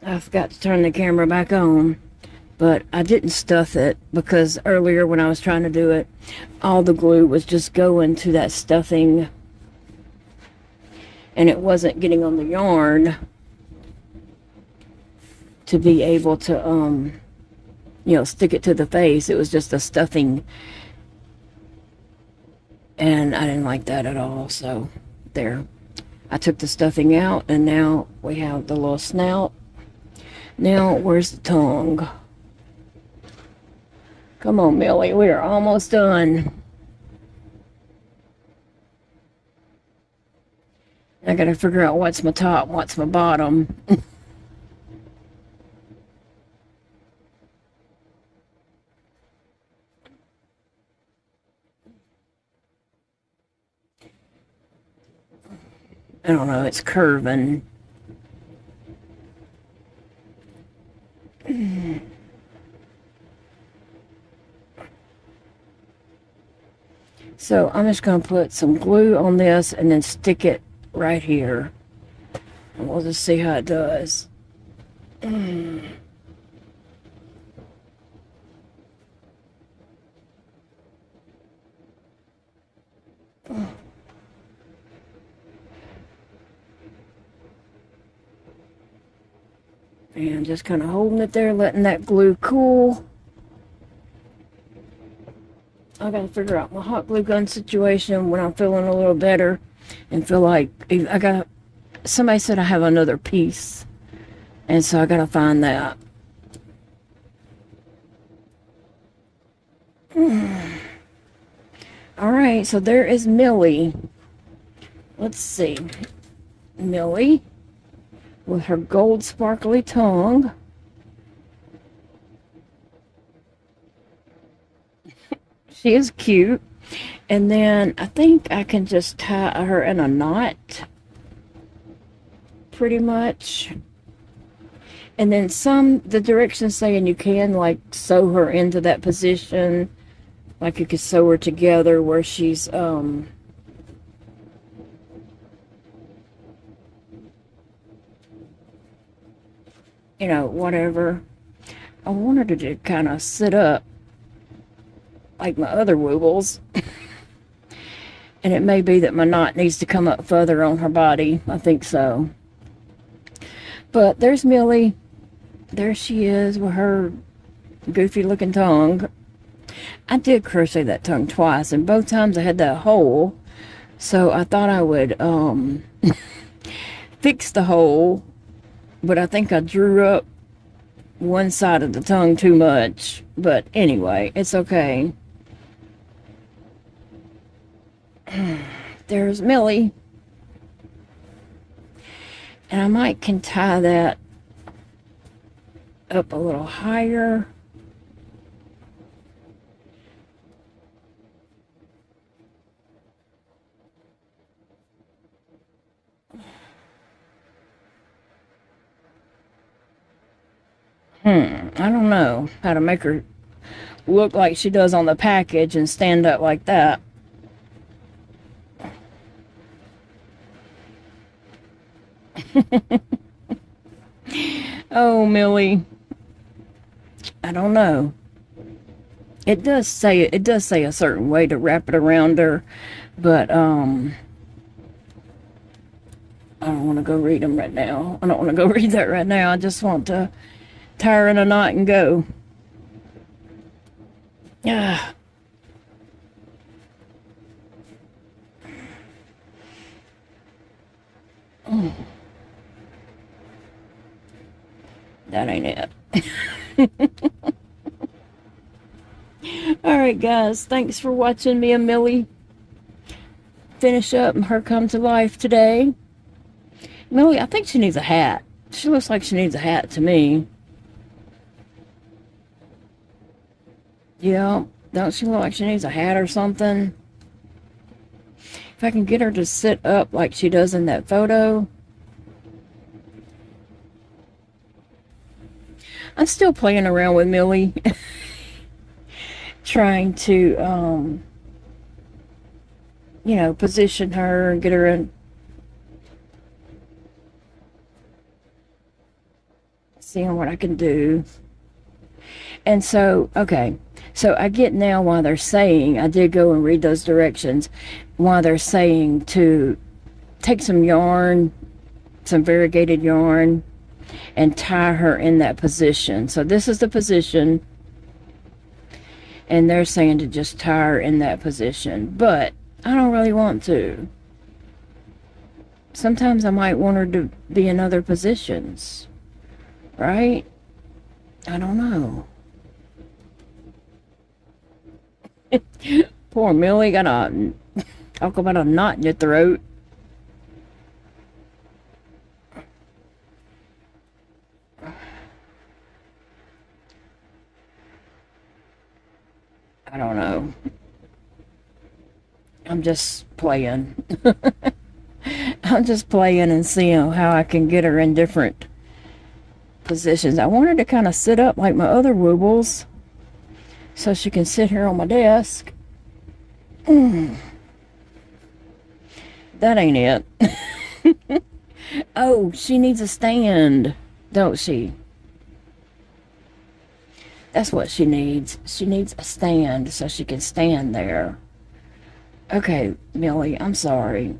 I forgot to turn the camera back on, but I didn't stuff it because earlier when I was trying to do it, all the glue was just going to that stuffing and it wasn't getting on the yarn to be able to, you know, stick it to the face. It was just a stuffing, and I didn't like that at all. So there, I took the stuffing out, and now we have the little snout. Now where's the tongue? Come on, Millie, we are almost done. I gotta figure out what's my top, what's my bottom. I don't know, it's curving. So I'm just going to put some glue on this and then stick it right here. And we'll just see how it does. And just kind of holding it there, letting that glue cool. I gotta figure out my hot glue gun situation when I'm feeling a little better and feel like somebody said I have another piece, and so I gotta find that. Alright, so there is Millie. Let's see. Millie with her gold sparkly tongue. She is cute. And then I think I can just tie her in a knot. Pretty much. And then the directions saying you can like sew her into that position. Like you could sew her together where she's, you know, whatever. I wanted her to kind of sit up like my other Woobles. And it may be that my knot needs to come up further on her body. I think so. But there's Millie. There she is with her goofy looking tongue. I did crochet that tongue twice, and both times I had that hole. So I thought I would fix the hole, but I think I drew up one side of the tongue too much. But anyway, it's okay. There's Millie. And I might can tie that up a little higher. I don't know how to make her look like she does on the package and stand up like that. Oh, Millie. I don't know. It does say a certain way to wrap it around her, but I don't want to go read them right now. I don't want to go read that right now. I just want to tie her in a knot and go. Yeah. That ain't it. Alright guys, thanks for watching me and Millie finish up and her come to life today. Millie, I think she needs a hat. She looks like she needs a hat to me. Yeah, don't she look like she needs a hat or something? If I can get her to sit up like she does in that photo. I'm still playing around with Millie. Trying to, you know, position her and get her in. seeing what I can do. And so, okay, so I get now why they're saying, I did go and read those directions, why they're saying to take some yarn, some variegated yarn, and tie her in that position. So this is the position, and they're saying to just tie her in that position. But I don't really want to. Sometimes I might want her to be in other positions, right? I don't know. Poor Millie got a, talk about a knot in your throat. I don't know. I'm just playing. I'm just playing and seeing how I can get her in different positions. I want her to kind of sit up like my other Woobles, so she can sit here on my desk. That ain't it. Oh, she needs a stand, don't she? That's what she needs. She needs a stand so she can stand there. Okay, Millie, I'm sorry.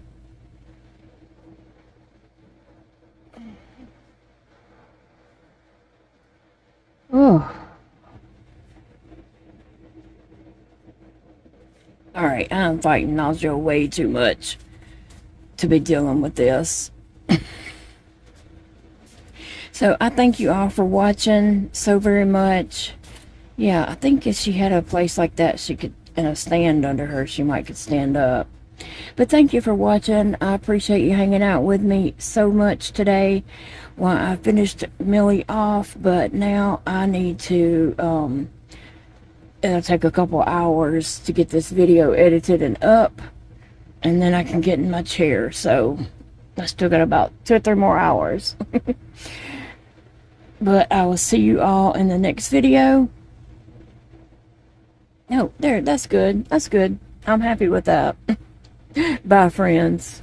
Oh. Alright, I'm fighting nausea way too much to be dealing with this. So I thank you all for watching so very much. Yeah, I think if she had a place like that, she could, and a stand under her, she might could stand up. But thank you for watching. I appreciate you hanging out with me so much today. Well, I finished Millie off, but now I need to, it'll take a couple hours to get this video edited and up, and then I can get in my chair. So I still got about 2 or 3 more hours. But I will see you all in the next video. No, there, that's good. That's good. I'm happy with that. Bye, friends.